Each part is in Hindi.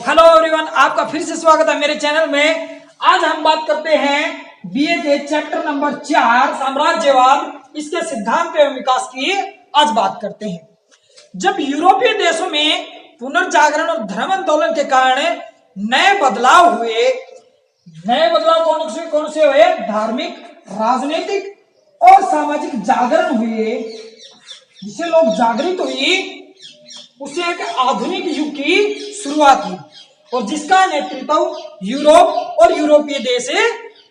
हेलो एवरीवन, आपका फिर से स्वागत है मेरे चैनल में। आज हम बात करते हैं बीए के चैप्टर नंबर 4 साम्राज्यवाद, इसके सिद्धांत एवं विकास की आज बात करते हैं। जब यूरोपीय देशों में पुनर्जागरण और धर्म आंदोलन के कारण नए बदलाव हुए, कौन से हुए? धार्मिक, राजनीतिक और सामाजिक जागरण हुए, जिससे लोग जागृत हुई, उसे एक आधुनिक युग की शुरुआत हुई और जिसका नेतृत्व यूरोप और यूरोपीय देश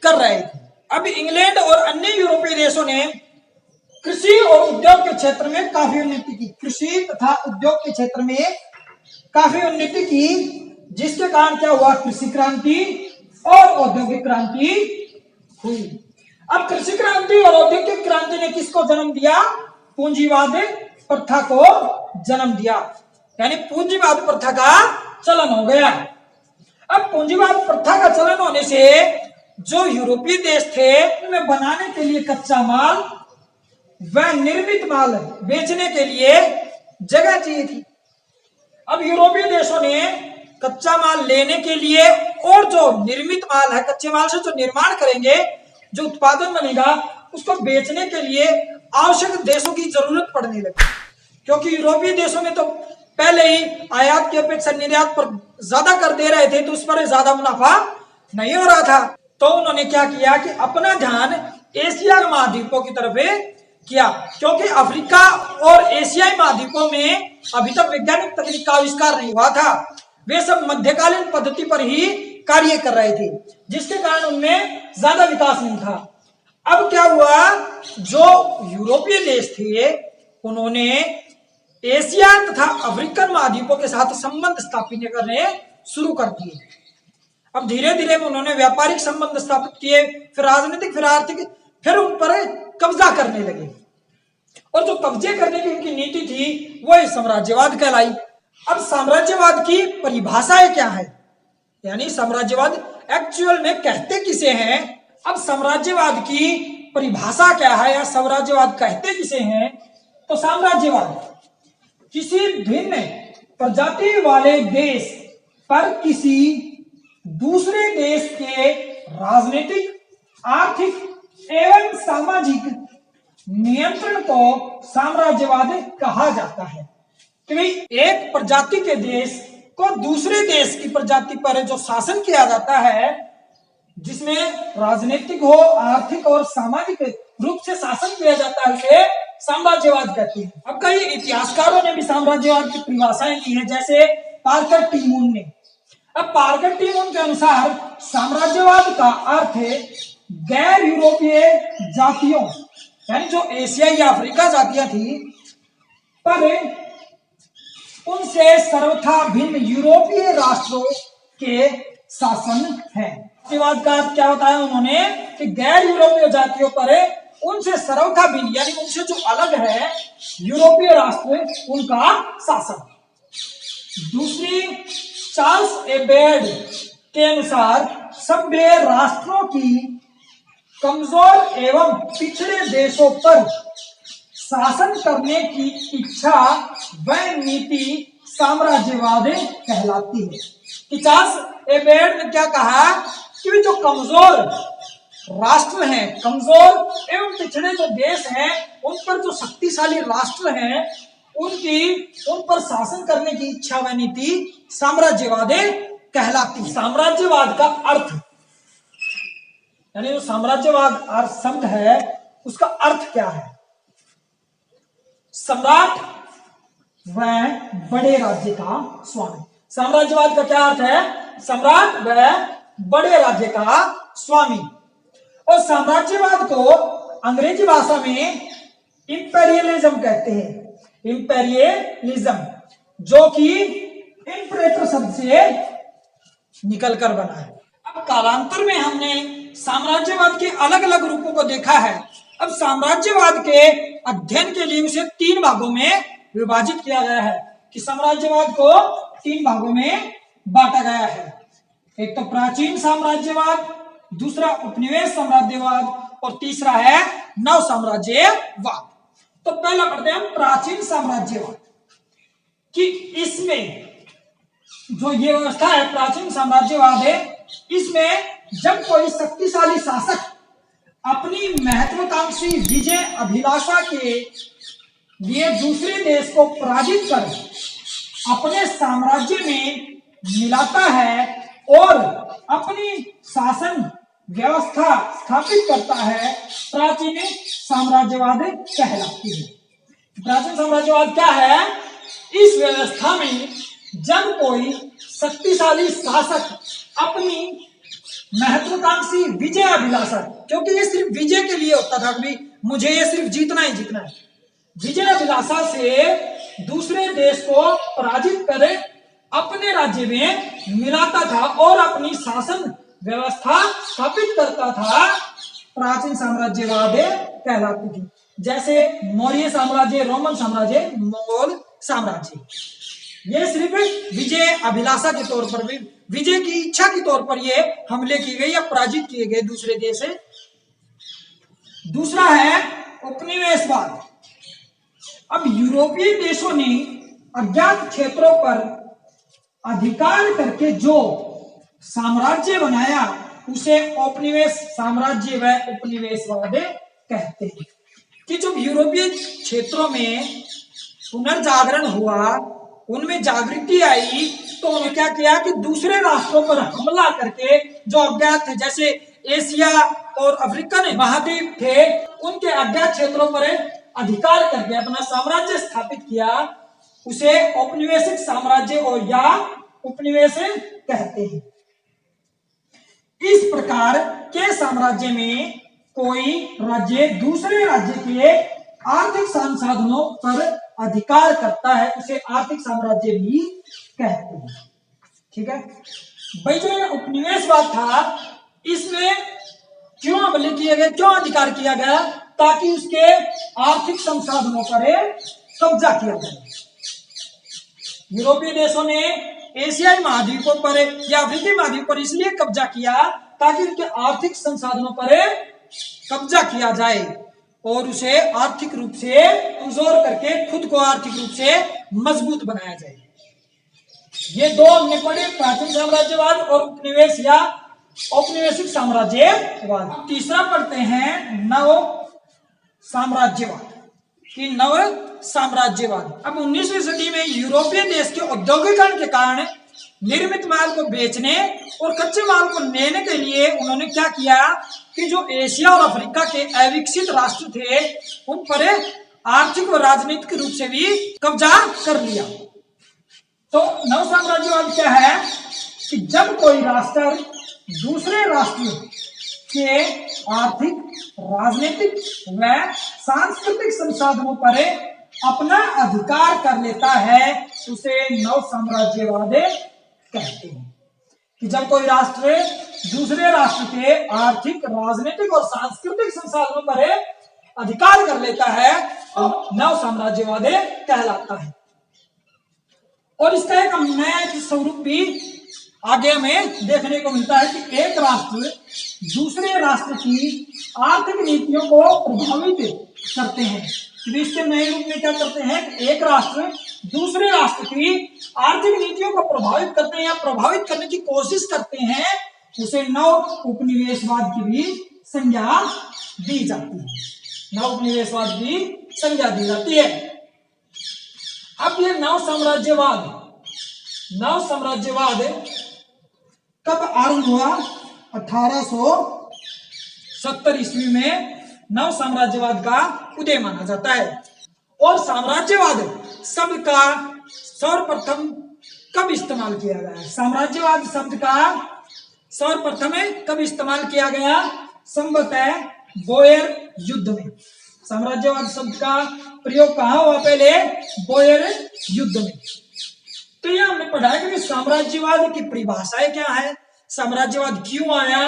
कर रहे थे। अब इंग्लैंड और अन्य यूरोपीय देशों ने कृषि और उद्योग के क्षेत्र में काफी उन्नति की, कृषि तथा उद्योग के क्षेत्र में काफी उन्नति की, जिसके कारण क्या हुआ? कृषि क्रांति और औद्योगिक क्रांति हुई। अब कृषि क्रांति और औद्योगिक क्रांति ने किसको जन्म दिया? पूंजीवाद प्रथा को जन्म दिया, यानी पूंजीवाद प्रथा का चलन हो गया। अब पूंजीवाद प्रथा का चलन होने से जो यूरोपीय देश थे, उनमें बनाने के लिए कच्चा माल व निर्मित माल बेचने के लिए जगह चाहिए थी। अब यूरोपीय देशों ने कच्चा माल लेने के लिए और जो निर्मित माल है, कच्चे माल से जो निर्माण करेंगे, जो उत्पादन बनेगा, उसको बेचने के लिए आवश्यक देशों की जरूरत पड़ने लगी, क्योंकि यूरोपीय देशों में तो पहले ही आयात की अपेक्षा निर्यात पर ज्यादा कर दे रहे थे, तो उस पर ज्यादा मुनाफा नहीं हो रहा था। तो उन्होंने क्या किया कि अपना ध्यान एशिया महाद्वीपों की तरफ किया, क्योंकि अफ्रीका और एशियाई महाद्वीपों में अभी तक वैज्ञानिक तकनीक का आविष्कार नहीं हुआ था। वे सब मध्यकालीन पद्धति पर ही कार्य कर रहे थे, जिसके कारण उनमें ज्यादा विकास नहीं था। अब क्या हुआ? जो यूरोपीय देश थे, उन्होंने एशिया तथा अफ्रीकन महाद्वीपों के साथ संबंध स्थापित करने शुरू कर दिए। अब धीरे धीरे उन्होंने व्यापारिक संबंध स्थापित किए, फिर राजनीतिक, फिर आर्थिक, फिर उन पर कब्जा करने लगे। और जो कब्जे करने की उनकी नीति थी, वह साम्राज्यवाद कहलाई। अब साम्राज्यवाद की परिभाषाएं क्या है, यानी साम्राज्यवाद एक्चुअल में कहते किसे हैं? अब साम्राज्यवाद की परिभाषा क्या है, या साम्राज्यवाद कहते किसे हैं? तो साम्राज्यवाद किसी भिन्न प्रजाति वाले देश पर किसी दूसरे देश के राजनीतिक, आर्थिक एवं सामाजिक नियंत्रण को साम्राज्यवाद कहा जाता है। कि भाई एक प्रजाति के देश को दूसरे देश की प्रजाति पर जो शासन किया जाता है, जिसमें राजनीतिक हो, आर्थिक और सामाजिक रूप से शासन किया जाता है, उसे साम्राज्यवाद कहते हैं। अब कई इतिहासकारों ने भी साम्राज्यवाद की परिभाषाएं दी है, जैसे पार्कर टी मून ने। अब पार्कर टी मून के अनुसार साम्राज्यवाद का अर्थ है गैर यूरोपीय जातियों, यानी जो एशिया या अफ्रीका जातियां थी, पर उनसे सर्वथा भिन्न यूरोपीय राष्ट्रों के शासन है। साम्राज्यवाद का अर्थ क्या बताया उन्होंने? कि गैर यूरोपीय जातियों पर उनसे सर्वथा भिन्न, यानी उनसे जो अलग है यूरोपीय राष्ट्र, उनका शासन। दूसरी, चार्ल्स एबेर्ड के अनुसार सभ्य राष्ट्रों की कमजोर एवं पिछड़े देशों पर शासन करने की इच्छा व नीति साम्राज्यवाद कहलाती है। कि चार्ल्स एबेर्ड ने क्या कहा कि जो कमजोर राष्ट्र हैं, कमजोर एवं पिछड़े जो देश हैं, उन पर जो शक्तिशाली राष्ट्र हैं, उन पर शासन करने की इच्छा व नीति साम्राज्यवाद कहलाती। साम्राज्यवाद का अर्थ, यानी जो साम्राज्यवाद अर्थ शब्द है, उसका अर्थ क्या है? सम्राट व बड़े राज्य का स्वामी। साम्राज्यवाद का क्या अर्थ है? सम्राट व बड़े राज्य का स्वामी। और साम्राज्यवाद को अंग्रेजी भाषा में इंपेरियलिज्म कहते हैं। इंपेरियलिज्म, जो कि इंपरेटर शब्द से निकलकर बना है। अब कालांतर में हमने साम्राज्यवाद के अलग अलग रूपों को देखा है। अब साम्राज्यवाद के अध्ययन के लिए उसे 3 भागों में विभाजित किया गया है। कि साम्राज्यवाद को 3 भागों में बांटा गया है। एक तो प्राचीन साम्राज्यवाद, दूसरा उपनिवेश साम्राज्यवाद, और तीसरा है नव साम्राज्यवाद। तो पहला पढ़ते हैं हम प्राचीन साम्राज्यवाद। कि इसमें जो ये व्यवस्था है प्राचीन साम्राज्यवाद है, इसमें जब कोई शक्तिशाली शासक अपनी महत्वाकांक्षी विजय अभिलाषा के लिए दूसरे देश को पराजित कर अपने साम्राज्य में मिलाता है और अपनी शासन व्यवस्था स्थापित करता है, प्राचीन साम्राज्यवाद कहलाती है। प्राचीन साम्राज्यवाद क्या है? इस व्यवस्था में जब कोई शक्तिशाली शासक अपनी महत्वाकांक्षी विजय अभिलाषा, क्योंकि ये सिर्फ विजय के लिए होता था कि मुझे ये सिर्फ जीतना ही जीतना है, विजय अभिलाषा से दूसरे देश को पराजित करे अपने राज्य में मिलाता था और अपनी शासन व्यवस्था स्थापित करता था, प्राचीन साम्राज्यवाद कहलाती थी। जैसे मौर्य साम्राज्य, रोमन साम्राज्य, मंगोल साम्राज्य, ये सिर्फ विजय अभिलाषा के तौर पर भी, विजय की इच्छा के तौर पर ये हमले किए गए या पराजित किए गए दूसरे देश से। दूसरा है उपनिवेशवाद। अब यूरोपीय देशों ने अज्ञात क्षेत्रों पर अधिकार करके जो साम्राज्य बनाया उसे औपनिवेश साम्राज्य व उपनिवेशवाद कहते हैं। कि जब यूरोपीय क्षेत्रों में पुनर्जागरण हुआ, उनमें जागृति आई, तो उन्होंने क्या किया कि दूसरे राष्ट्रों पर हमला करके जो अज्ञात थे, जैसे एशिया और अफ्रीकन महाद्वीप थे, उनके अज्ञात क्षेत्रों पर अधिकार करके अपना साम्राज्य स्थापित किया, उसे औपनिवेशिक साम्राज्य और या उपनिवेश कहते हैं। इस प्रकार के साम्राज्य में कोई राज्य दूसरे राज्य के आर्थिक संसाधनों पर अधिकार करता है, उसे आर्थिक साम्राज्य भी कहते हैं। ठीक है भाई, जो उपनिवेशवाद था इसमें क्यों हमले किए गए, क्यों अधिकार किया गया? ताकि उसके आर्थिक संसाधनों पर कब्जा किया जाए। यूरोपीय देशों ने एशियाई महाद्वीपों पर या अफ्रीकी महाद्वीप पर इसलिए कब्जा किया ताकि उनके आर्थिक संसाधनों पर कब्जा किया जाए और उसे आर्थिक रूप से कमजोर करके खुद को आर्थिक रूप से मजबूत बनाया जाए। ये दो हमने पढ़े, प्राचीन साम्राज्यवाद और उपनिवेश या औपनिवेशिक साम्राज्यवाद। तीसरा पढ़ते हैं नव साम्राज्यवाद कि नव साम्राज्यवाद। अब 19वीं सदी में यूरोपीय देश के औद्योगिकरण के कारण निर्मित माल को बेचने और कच्चे माल को लेने के लिए उन्होंने क्या किया कि जो एशिया और अफ्रीका के अविकसित राष्ट्र थे उन पर आर्थिक और राजनीतिक रूप से भी कब्जा कर लिया। तो नव साम्राज्यवाद क्या है कि जब कोई राष्ट्र दूसरे राष्ट्र के आर्थिक, राजनीतिक व सांस्कृतिक संसाधनों पर अपना अधिकार कर लेता है, उसे नव साम्राज्यवाद कहते हैं। कि जब कोई राष्ट्र दूसरे राष्ट्र के आर्थिक, राजनीतिक और सांस्कृतिक संसाधनों पर अधिकार कर लेता है तो नव साम्राज्यवाद कहलाता है। और इसका एक नया स्वरूप भी आगे हमें देखने को मिलता है कि एक राष्ट्र दूसरे राष्ट्र की आर्थिक नीतियों को प्रभावित करते हैं। इसके नए रूप में क्या करते हैं कि एक राष्ट्र दूसरे राष्ट्र की आर्थिक नीतियों को प्रभावित करते हैं या प्रभावित करने की कोशिश करते हैं, उसे नव उपनिवेशवाद की भी संज्ञा दी जाती है। नव उपनिवेशवाद की संज्ञा दी जाती है। अब ये नव साम्राज्यवाद कब आरंभ हुआ? 1870 ईस्वी में नव साम्राज्यवाद का उदय माना जाता है। और साम्राज्यवाद शब्द का सर्वप्रथम कब इस्तेमाल किया गया? साम्राज्यवाद शब्द का सर्वप्रथम कब इस्तेमाल किया गया? संभवतः बोयर युद्ध में। साम्राज्यवाद शब्द का प्रयोग कहाँ हुआ? पहले बोयर युद्ध में। तो यह हमने पढ़ा है कि साम्राज्यवाद की परिभाषाएं क्या है, साम्राज्यवाद क्यों आया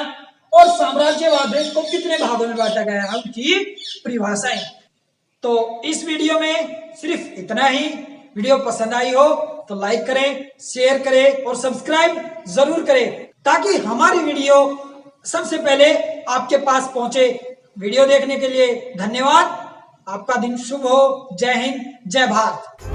और साम्राज्यवाद को कितने भागों में बांटा गया है, उनकी परिभाषाएं। तो इस वीडियो में सिर्फ इतना ही। वीडियो पसंद आई हो तो लाइक करें, शेयर करें और सब्सक्राइब जरूर करें ताकि हमारी वीडियो सबसे पहले आपके पास पहुंचे। वीडियो देखने के लिए धन्यवाद। आपका दिन शुभ हो। जय हिंद, जय भारत।